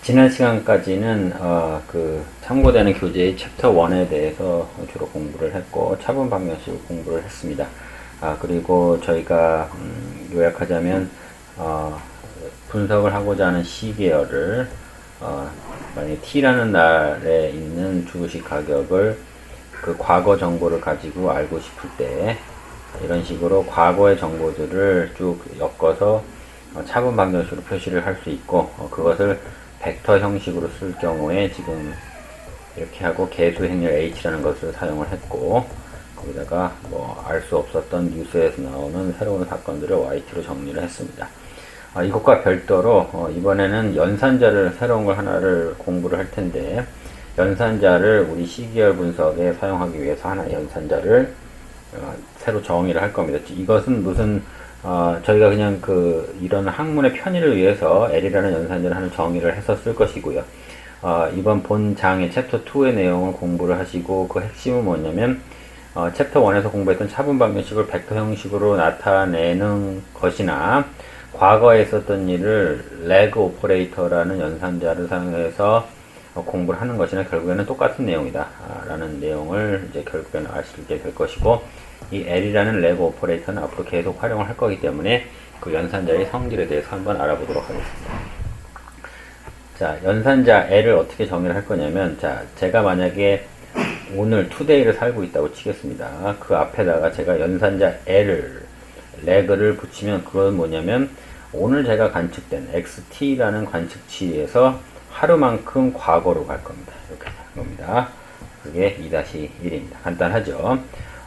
지난 시간까지는 참고되는 교재의 챕터 1에 대해서 주로 공부를 했고 차분 방정식을 공부를 했습니다. 그리고 저희가 요약하자면 분석을 하고자 하는 시계열을 만약에 T라는 날에 있는 주식 가격을 그 과거 정보를 가지고 알고 싶을 때 이런 식으로 과거의 정보들을 쭉 엮어서 차분 방정식으로 표시를 할 수 있고 그것을 벡터 형식으로 쓸 경우에 지금 이렇게 하고 개수 행렬 h라는 것을 사용을 했고 거기다가 뭐 알 수 없었던 뉴스에서 나오는 새로운 사건들을 yt로 정리를 했습니다. 이것과 별도로 이번에는 연산자를 새로운 걸 하나를 공부를 할 텐데 연산자를 우리 시계열 분석에 사용하기 위해서 하나의 연산자를 새로 정의를 할 겁니다. 이것은 무슨 저희가 그냥 이런 학문의 편의를 위해서 L이라는 연산자를 하나 정의를 해서 쓸 것이고요. 이번 본 장의 챕터 2의 내용을 공부를 하시고 그 핵심은 뭐냐면 챕터 1에서 공부했던 차분 방정식을 벡터 형식으로 나타내는 것이나 과거에 있었던 일을 leg 오퍼레이터라는 연산자를 사용해서 공부를 하는 것이나 결국에는 똑같은 내용이다 라는 내용을 이제 결국에는 아시게 될 것이고 이 L이라는 leg 오퍼레이터는 앞으로 계속 활용을 할 거기 때문에 그 연산자의 성질에 대해서 한번 알아보도록 하겠습니다. 자, 연산자 L을 어떻게 정의를 할 거냐면 자, 제가 만약에 오늘 today를 살고 있다고 치겠습니다. 그 앞에다가 제가 연산자 L을 leg를 붙이면 그건 뭐냐면 오늘 제가 관측된 XT라는 관측치에서 하루만큼 과거로 갈 겁니다. 이렇게 갈 겁니다. 그게 2-1입니다. 간단하죠?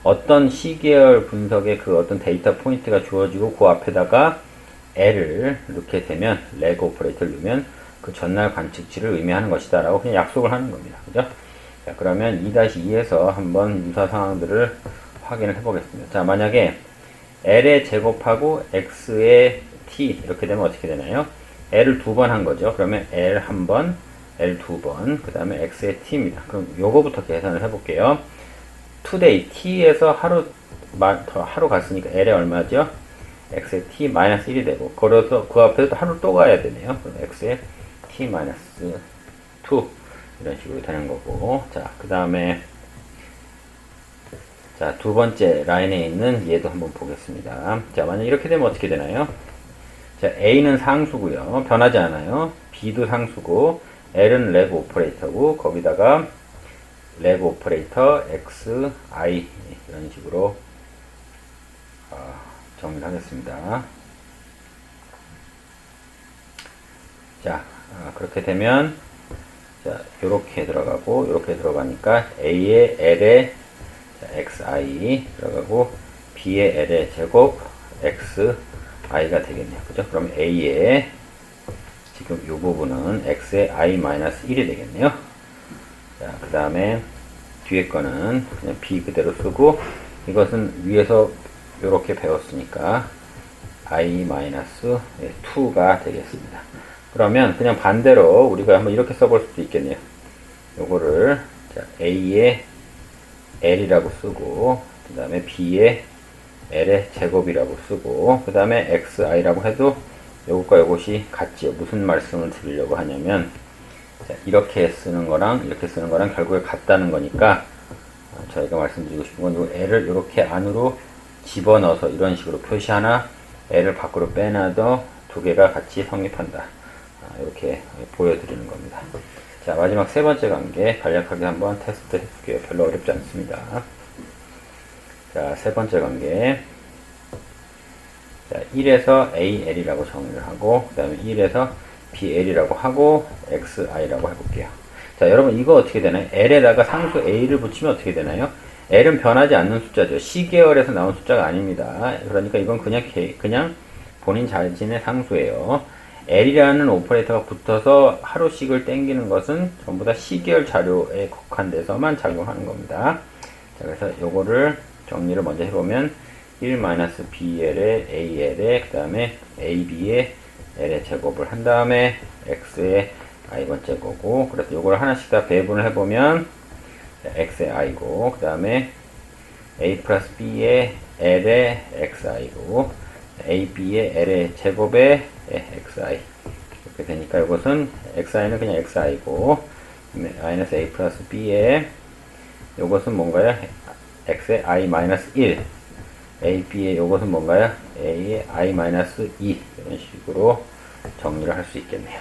어떤 시계열 분석의 그 어떤 데이터 포인트가 주어지고 그 앞에다가 L을 이렇게 되면 leg 오퍼레이터를 넣으면 그 전날 관측치를 의미하는 것이다 라고 그냥 약속을 하는 겁니다. 그죠? 자, 그러면 2-2에서 한번 유사 상황들을 확인을 해 보겠습니다. 자, 만약에 L의 제곱하고 X의 T 이렇게 되면 어떻게 되나요? L을 두 번 한 거죠. 그러면 L 한 번, L 두 번, 그 다음에 X의 T입니다. 그럼 요거부터 계산을 해볼게요. today, T에서 하루 갔으니까 L에 얼마죠? X의 T 마이너스 1이 되고, 걸어서 그 앞에서 하루 또 가야 되네요. 그럼 X의 T 마이너스 2. 이런 식으로 되는 거고. 자, 그 다음에, 자, 두 번째 라인에 있는 얘도 한번 보겠습니다. 자, 만약 이렇게 되면 어떻게 되나요? 자, A는 상수고요. 변하지 않아요. B도 상수고, L은 leg 오퍼레이터고, 거기다가 leg 오퍼레이터 x, i 이런 식으로 정리를 하겠습니다. 자, 그렇게 되면 자, 요렇게 들어가고 요렇게 들어가니까 A의 L의 xi 들어가고 B의 L의 제곱 x, i가 되겠네요. 그죠? 그럼 A의 지금 이 부분은 x의 i-1이 되겠네요. 자, 그 다음에 뒤에 거는 그냥 b 그대로 쓰고 이것은 위에서 이렇게 배웠으니까 i-2가 되겠습니다. 그러면 그냥 반대로 우리가 한번 이렇게 써볼 수도 있겠네요. 요거를 자, a의 l이라고 쓰고 그 다음에 b의 l의 제곱이라고 쓰고 그 다음에 xi라고 해도 요것과 요것이 같지요. 무슨 말씀을 드리려고 하냐면 자, 이렇게 쓰는 거랑 이렇게 쓰는 거랑 결국에 같다는 거니까 저희가 말씀드리고 싶은 건 요 L을 이렇게 안으로 집어넣어서 이런 식으로 표시하나 L을 밖으로 빼놔도 두 개가 같이 성립한다. 이렇게 보여드리는 겁니다. 자, 마지막 세 번째 관계 간략하게 한번 테스트 해볼게요. 별로 어렵지 않습니다. 자, 세 번째 관계 자, 1에서 AL이라고 정의를 하고 그 다음에 1에서 BL이라고 하고 XI라고 해볼게요. 자, 여러분 이거 어떻게 되나요? L에다가 상수 A를 붙이면 어떻게 되나요? L은 변하지 않는 숫자죠. 시계열에서 나온 숫자가 아닙니다. 그러니까 이건 그냥 본인 자신의 상수예요. L이라는 오퍼레이터가 붙어서 하루씩을 땡기는 것은 전부 다 시계열 자료에 국한돼서만 작용하는 겁니다. 자, 그래서 요거를 정리를 먼저 해보면 1-BL의 AL의 그 다음에 AB의 L의 제곱을 한 다음에 X의 i번째 거고 그래서 요걸 하나씩 다 배분을 해보면 X의 i고 그 다음에 A 플러스 B의 L의 XI고 AB의 L의 제곱의 XI 이렇게 이렇게 되니까 이것은 xi는 그냥 xi고 마이너스 a 플러스 b에 이것은 뭔가요? x의 i 마이너스 1 a, b의 이것은 뭔가요? a의 i 마이너스 2 이런 식으로 정리를 할 수 있겠네요.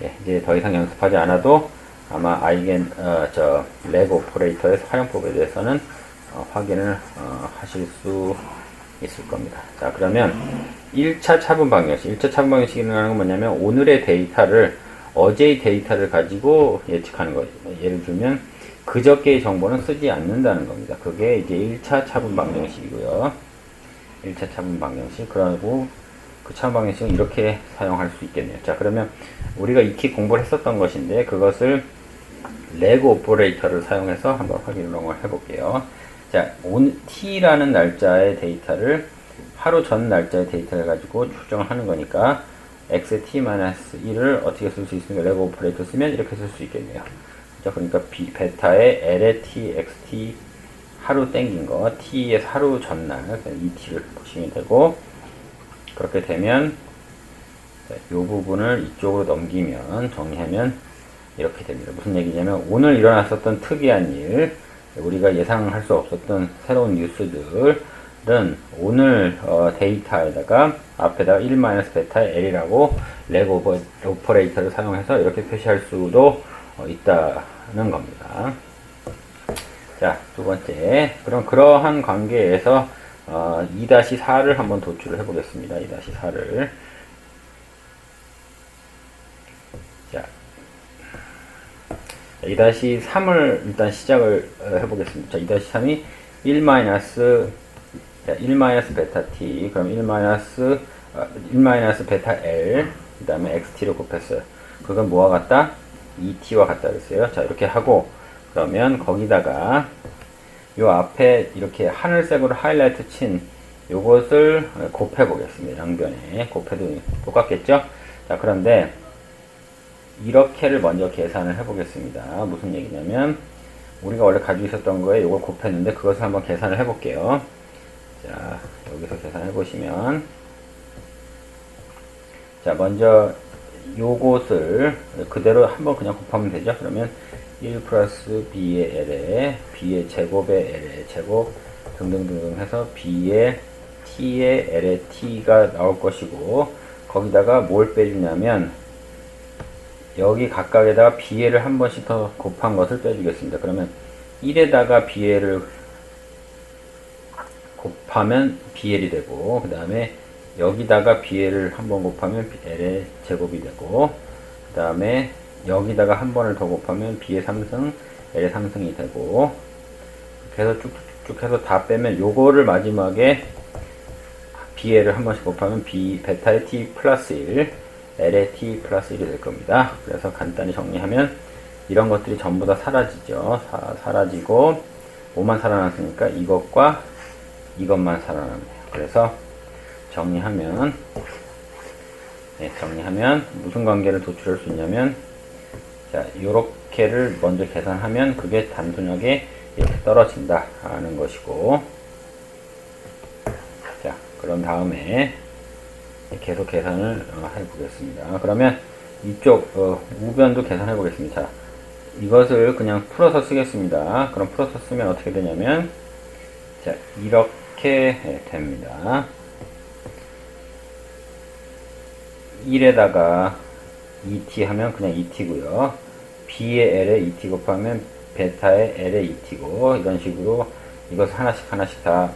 예, 이제 더 이상 연습하지 않아도 아마 leg 오퍼레이터의 활용법에 대해서는 확인을 하실 수 있을 겁니다. 자, 그러면 1차 차분 방정식. 1차 차분 방정식이라는 건 뭐냐면 오늘의 데이터를 어제의 데이터를 가지고 예측하는 거예요. 예를 들면 그저께의 정보는 쓰지 않는다는 겁니다. 그게 이제 1차 차분 방정식이고요. 1차 차분 방정식. 그리고 그 차분 방정식은 이렇게 사용할 수 있겠네요. 자, 그러면 우리가 익히 공부를 했었던 것인데 그것을 레그 오퍼레이터를 사용해서 한번 확인을 해볼게요. 자, t라는 날짜의 데이터를 하루 전 날짜의 데이터를 가지고 추정을 하는 거니까 xt-1을 어떻게 쓸 수 있습니까? 레그 오퍼레이터 쓰면 이렇게 쓸 수 있겠네요. 자, 그러니까 베타의 l의 t, xt 하루 땡긴 거, t의 하루 전날, 이 t를 보시면 되고, 그렇게 되면 이 부분을 이쪽으로 넘기면 정리하면 이렇게 됩니다. 무슨 얘기냐면 오늘 일어났었던 특이한 일, 우리가 예상할 수 없었던 새로운 뉴스들은 오늘 데이터에다가 앞에다가 1-베타의 L이라고 레그 오퍼레이터를 사용해서 이렇게 표시할 수도 있다는 겁니다. 자, 두 번째. 그럼 그러한 관계에서 2-4를 한번 도출을 해보겠습니다. 2-4를. 자, 2-3을 일단 시작을 해보겠습니다. 자, 2-3이 1-베타 t, 그럼 1-베타 l, 그 다음에 xt를 곱했어요. 그건 뭐와 같다? 2t와 같다 그랬어요. 자, 이렇게 하고, 그러면 거기다가 요 앞에 이렇게 하늘색으로 하이라이트 친 요것을 곱해 보겠습니다. 양변에 곱해도 똑같겠죠? 자, 그런데 이렇게를 먼저 계산을 해 보겠습니다. 무슨 얘기냐면 우리가 원래 가지고 있었던 거에 요걸 곱했는데 그것을 한번 계산을 해 볼게요. 자, 여기서 계산해 보시면, 자, 먼저 요것을 그대로 한번 그냥 곱하면 되죠. 그러면 1 플러스 b의 l에 b의 제곱의 l의 제곱 등등등 해서 b의 t의 l의 t가 나올 것이고, 거기다가 뭘 빼주냐면 여기 각각에다가 b를 한 번씩 더 곱한 것을 빼주겠습니다. 그러면 1에다가 b를 곱하면 bl이 되고, 그 다음에 여기다가 b를 한 번 곱하면 l의 제곱이 되고, 그 다음에 여기다가 한 번을 더 곱하면 b의 3승, l의 3승이 되고, 그래서 쭉쭉 해서 다 빼면 요거를 마지막에 b를 한 번씩 곱하면 베타의 t 플러스 1, l의 t 플러스 1이 될 겁니다. 그래서 간단히 정리하면 이런 것들이 전부 다 사라지죠. 사라지고 뭐만 살아났으니까 이것과 이것만 살아남네요. 그래서 정리하면 무슨 관계를 도출할 수 있냐면, 자, 요렇게를 먼저 계산하면 그게 단순하게 이렇게 떨어진다 하는 것이고, 자, 그런 다음에 계속 계산을 해보겠습니다. 그러면 이쪽 우변도 계산해 보겠습니다. 자, 이것을 그냥 풀어서 쓰겠습니다. 그럼 풀어서 쓰면 어떻게 되냐면, 자, 이렇게 됩니다. 1에다가 2t 하면 그냥 2t고요. b의 l에 2t 곱하면 베타의 l에 2t고, 이런 식으로 이것을 하나씩 다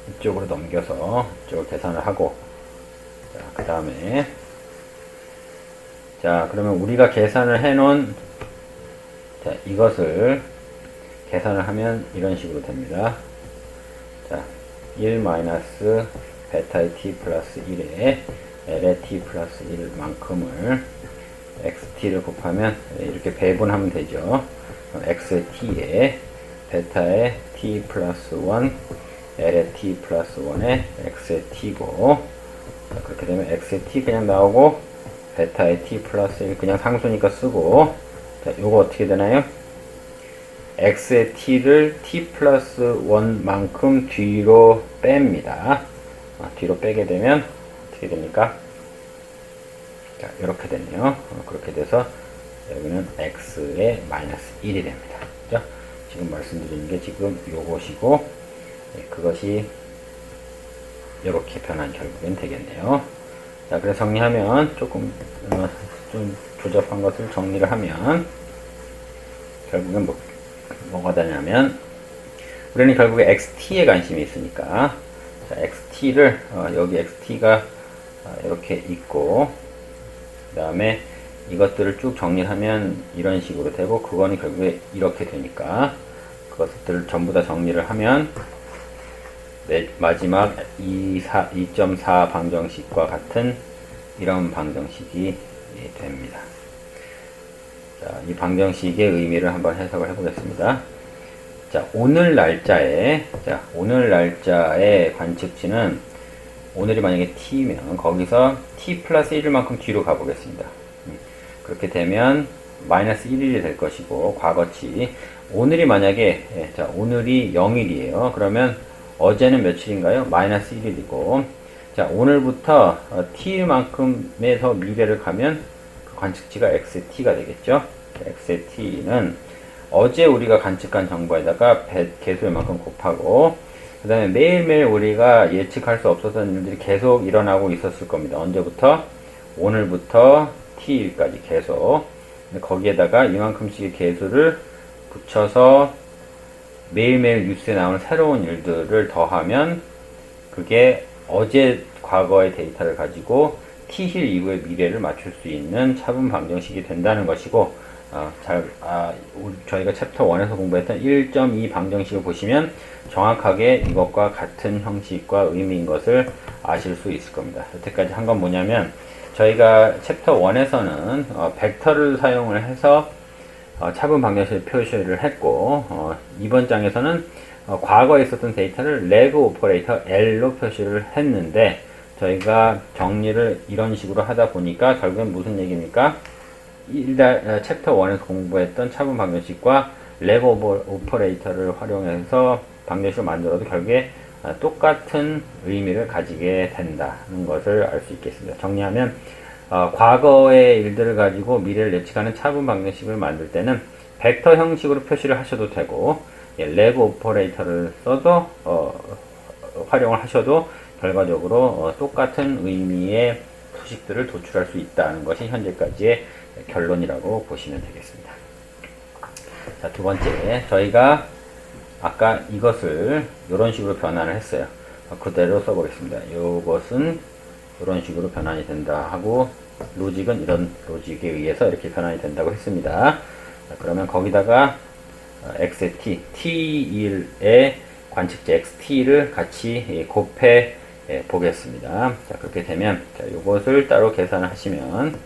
이쪽으로 넘겨서 이쪽으로 계산을 하고, 자, 그 다음에, 자, 그러면 우리가 계산을 해 놓은, 자, 이것을 계산을 하면 이런 식으로 됩니다. 자, 1 마이너스 베타의 t 플러스 1에 l의 t 플러스 1만큼을 xt를 곱하면 이렇게 배분하면 되죠. x의 t에 베타의 t 플러스 1, l의 t 플러스 1에 x의 t고, 자, 그렇게 되면 x의 t 그냥 나오고 베타의 t 플러스 1 그냥 상수니까 쓰고, 자, 요거 어떻게 되나요? x의 t를 t 플러스 1만큼 뒤로 뺍니다. 뒤로 빼게 되면 어떻게 됩니까? 자, 이렇게 됐네요. 그렇게 돼서 여기는 x의 마이너스 1이 됩니다. 그죠? 지금 말씀드린 게 지금 요것이고, 그것이 이렇게 변한 결국엔 되겠네요. 자, 그래서 정리하면 조금 좀 조잡한 것을 정리를 하면 결국엔 뭐가 되냐면 우리는 결국에 xt에 관심이 있으니까, 자, xt를 여기 xt가 이렇게 있고, 그 다음에 이것들을 쭉 정리하면 이런 식으로 되고, 그거는 결국에 이렇게 되니까 그것들을 전부 다 정리를 하면 마지막 2.4 방정식과 같은 이런 방정식이 됩니다. 자, 이 방정식의 의미를 한번 해석을 해보겠습니다. 자, 오늘 날짜의 관측치는, 오늘이 만약에 t면 거기서 t 플러스 1만큼 뒤로 가보겠습니다. 그렇게 되면 마이너스 1일이 될 것이고, 과거치 오늘이 만약에 자, 오늘이 0일이에요. 그러면 어제는 며칠인가요? 마이너스 1일이고, 자, 오늘부터 t만큼에서 미래를 가면 그 관측치가 xt가 되겠죠. xt는 어제 우리가 관측한 정보에다가 개수만큼 곱하고, 그 다음에 매일매일 우리가 예측할 수 없었던 일들이 계속 일어나고 있었을 겁니다. 언제부터? 오늘부터 t일까지 계속. 거기에다가 이만큼씩의 개수를 붙여서 매일매일 뉴스에 나오는 새로운 일들을 더하면 그게 어제 과거의 데이터를 가지고 t힐 이후의 미래를 맞출 수 있는 차분 방정식이 된다는 것이고, 저희가 챕터 1에서 공부했던 1.2 방정식을 보시면 정확하게 이것과 같은 형식과 의미인 것을 아실 수 있을 겁니다. 여태까지 한 건 뭐냐면, 저희가 챕터 1에서는 벡터를 사용을 해서 차분 방정식을 표시를 했고, 이번 장에서는 과거에 있었던 데이터를 레그 오퍼레이터 L로 표시를 했는데, 저희가 정리를 이런 식으로 하다 보니까 결국엔 무슨 얘기입니까? 챕터 1에서 공부했던 차분 방정식과 레그 오퍼레이터를 활용해서 방정식을 만들어도 결국에 똑같은 의미를 가지게 된다는 것을 알 수 있겠습니다. 정리하면 과거의 일들을 가지고 미래를 예측하는 차분 방정식을 만들 때는 벡터 형식으로 표시를 하셔도 되고, 레그 오퍼레이터를 써도 활용을 하셔도 결과적으로 똑같은 의미의 수식들을 도출할 수 있다는 것이 현재까지의 결론이라고 보시면 되겠습니다. 자, 두 번째, 저희가 아까 이것을 이런 식으로 변환을 했어요. 그대로 써보겠습니다. 이것은 이런 식으로 변환이 된다 하고, 로직은 이런 로직에 의해서 이렇게 변환이 된다고 했습니다. 자, 그러면 거기다가 xt, t1의 관측지 xt를 같이 곱해 보겠습니다. 자, 그렇게 되면, 자, 이것을 따로 계산하시면,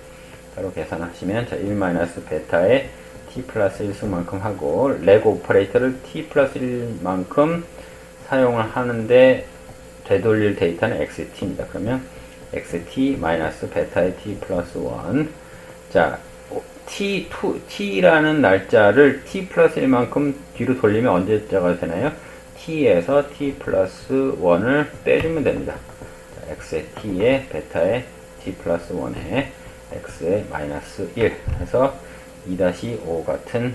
자, 1-베타의 t 플러스 1승만큼 하고, 레그 오퍼레이터를 t 플러스 1만큼 사용을 하는데 되돌릴 데이터는 xt입니다. 그러면 xt-베타의 t 플러스 1. 자, t라는 날짜를 t 플러스 1만큼 뒤로 돌리면 언제자가 되나요? t에서 t 플러스 1을 빼주면 됩니다. 자, x의 t의 베타의 t 플러스 1에 x의 마이너스 1 해서 2-5 같은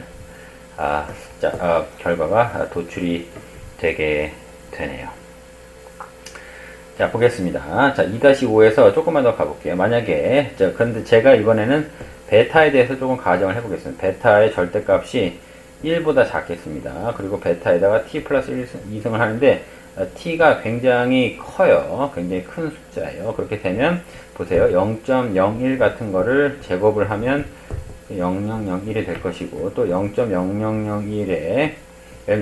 결과가 도출이 되게 되네요. 자, 보겠습니다. 자, 2-5에서 조금만 더 가볼게요. 만약에, 근데 제가 이번에는 베타에 대해서 조금 가정을 해보겠습니다. 베타의 절대값이 1보다 작겠습니다. 그리고 베타에다가 t 플러스 2승을 하는데, t가 굉장히 커요. 굉장히 큰 숫자예요. 그렇게 되면, 보세요. 0.01 같은 거를 제곱을 하면 0001이 될 것이고, 또 0.0001에,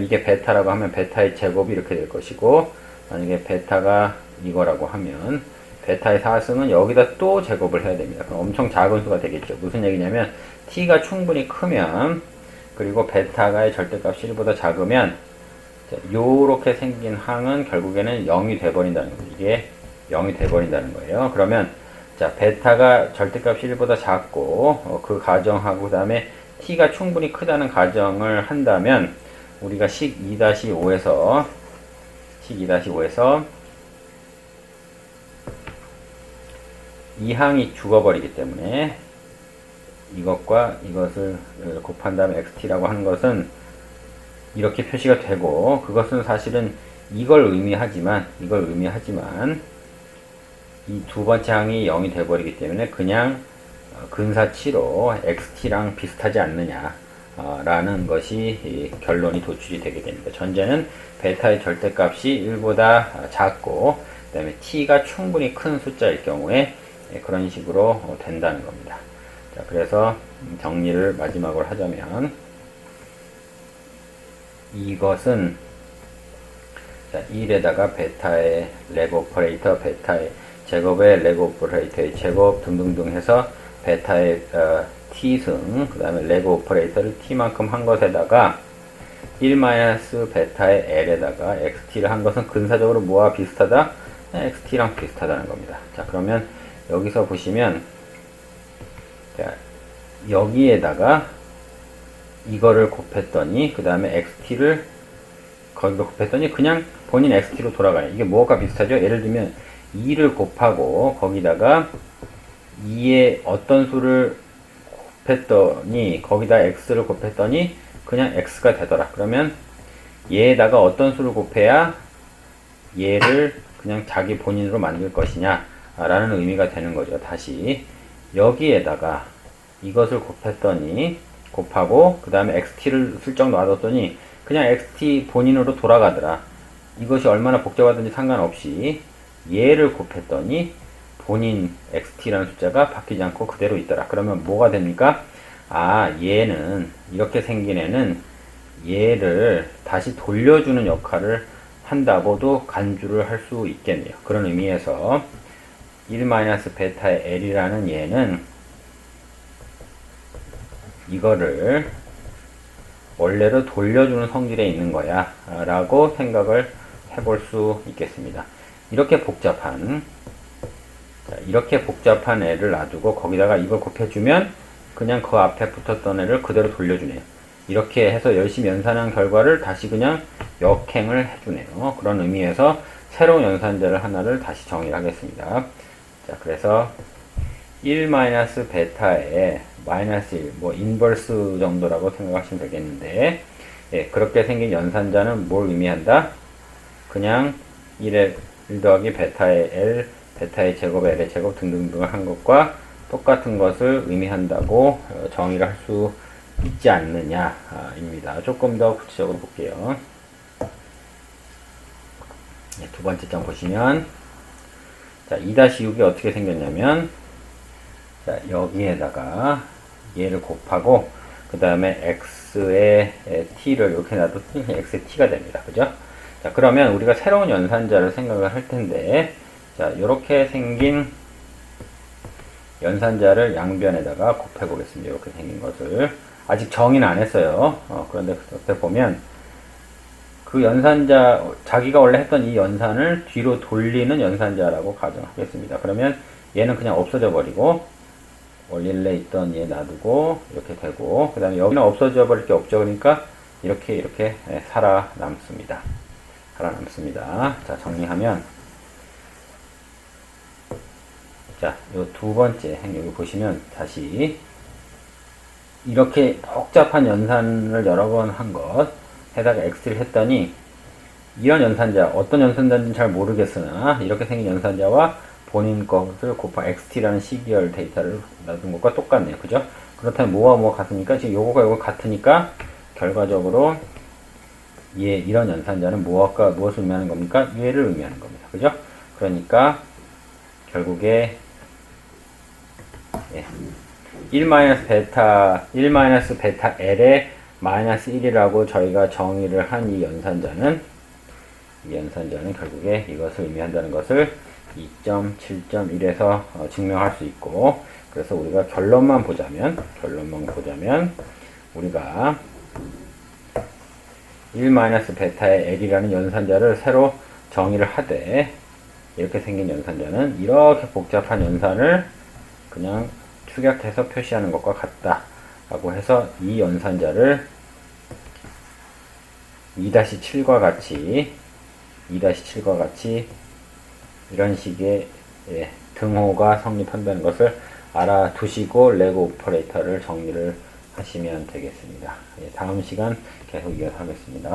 이게 베타라고 하면 베타의 제곱이 이렇게 될 것이고, 만약에 베타가 이거라고 하면 베타의 4승은 여기다 또 제곱을 해야 됩니다. 그럼 엄청 작은 수가 되겠죠. 무슨 얘기냐면 t가 충분히 크면, 그리고 베타가의 절대값이 1보다 작으면, 요렇게 생긴 항은 결국에는 0이 돼버린다는 거죠. 이게 0이 돼버린다는 거예요. 그러면 자, 베타가 절대값이 1보다 작고 그 가정하고, 그 다음에 t가 충분히 크다는 가정을 한다면, 우리가 식 2-5에서 이 항이 죽어버리기 때문에 이것과 이것을 곱한 다음에 xt라고 하는 것은 이렇게 표시가 되고, 그것은 사실은 이걸 의미하지만 이 두 번째 항이 0이 돼버리기 때문에 그냥 근사치로 xt랑 비슷하지 않느냐 라는 것이 결론이 도출이 되게 됩니다. 전제는 베타의 절대값이 1보다 작고, 그 다음에 t가 충분히 큰 숫자일 경우에 그런 식으로 된다는 겁니다. 자, 그래서 정리를 마지막으로 하자면, 이것은 자, 1에다가 베타의 레그 오퍼레이터, 베타의 제곱의 레그 오퍼레이터의 제곱 등등등 해서 베타의 t승, 그 다음에 레그 오퍼레이터를 t만큼 한 것에다가 1-베타의 l에다가 xt를 한 것은 근사적으로 뭐와 비슷하다? xt랑 비슷하다는 겁니다. 자, 그러면 여기서 보시면, 자, 여기에다가 이거를 곱했더니, 그 다음에 xt를 거기로 곱했더니 그냥 본인 xt로 돌아가요. 이게 뭐가 비슷하죠? 예를 들면 2를 곱하고 거기다가 2의 어떤 수를 곱했더니, 거기다 x를 곱했더니 그냥 x가 되더라. 그러면 얘에다가 어떤 수를 곱해야 얘를 그냥 자기 본인으로 만들 것이냐 라는 의미가 되는 거죠. 다시 여기에다가 이것을 곱했더니, 곱하고 그 다음에 xt를 슬쩍 놔뒀더니 그냥 xt 본인으로 돌아가더라. 이것이 얼마나 복잡하든지 상관없이 얘를 곱했더니 본인 xt라는 숫자가 바뀌지 않고 그대로 있더라. 그러면 뭐가 됩니까? 아, 얘는, 이렇게 생긴 애는 얘를 다시 돌려주는 역할을 한다고도 간주를 할 수 있겠네요. 그런 의미에서 1-베타의 l이라는 얘는 이거를 원래로 돌려주는 성질에 있는 거야 라고 생각을 해볼 수 있겠습니다. 이렇게 복잡한 애를 놔두고 거기다가 이걸 곱해주면 그냥 그 앞에 붙었던 애를 그대로 돌려주네요. 이렇게 해서 열심히 연산한 결과를 다시 그냥 역행을 해주네요. 그런 의미에서 새로운 연산자를 하나를 다시 정의를 하겠습니다. 자, 그래서 1-베타에 마이너스 1, 뭐 인버스 정도라고 생각하시면 되겠는데, 예, 그렇게 생긴 연산자는 뭘 의미한다? 그냥 1 더하기 베타의 L, 베타의 제곱, L의 제곱 등등등을 한 것과 똑같은 것을 의미한다고 정의를 할 수 있지 않느냐 입니다. 조금 더 구체적으로 볼게요. 예, 두 번째 장 보시면, 자, 2-6이 어떻게 생겼냐면, 자, 여기에다가 얘를 곱하고 그 다음에 x의 t를 이렇게 놔뒀더니 x의 t가 됩니다. 그죠? 자, 그러면 우리가 새로운 연산자를 생각을 할 텐데, 자, 이렇게 생긴 연산자를 양변에다가 곱해 보겠습니다. 이렇게 생긴 것을 아직 정의는 안 했어요. 그런데 옆에 보면 그 연산자, 자기가 원래 했던 이 연산을 뒤로 돌리는 연산자라고 가정하겠습니다. 그러면 얘는 그냥 없어져 버리고 원래 있던 얘 놔두고 이렇게 되고, 그 다음에 여기는 없어져 버릴 게 없죠. 그러니까 이렇게 살아남습니다. 자, 정리하면, 자, 요 두 번째 행 여기 보시면 다시 이렇게 복잡한 연산을 여러 번 한 것 에다가 x를 했더니 이런 연산자, 어떤 연산자인지는 잘 모르겠으나 이렇게 생긴 연산자와 본인 것을 곱한 xt라는 시계열 데이터를 놔둔 것과 똑같네요. 그죠? 그렇다면 뭐와 뭐가 같으니까, 지금 요거가 요거 같으니까 결과적으로 이런 연산자는 무엇을 의미하는 겁니까? 얘를 의미하는 겁니다. 그죠? 그러니까 결국에 1-베타 L의 마이너스 1이라고 저희가 정의를 한 이 연산자는 결국에 이것을 의미한다는 것을 2.7.1에서 증명할 수 있고, 그래서 우리가 결론만 보자면 우리가 1-베타의 L이라는 연산자를 새로 정의를 하되, 이렇게 생긴 연산자는 이렇게 복잡한 연산을 그냥 축약해서 표시하는 것과 같다 라고 해서 이 연산자를 2-7과 같이 이런 식의 등호가 성립한다는 것을 알아두시고 레고 오퍼레이터를 정리를 하시면 되겠습니다. 다음 시간 계속 이어서 하겠습니다.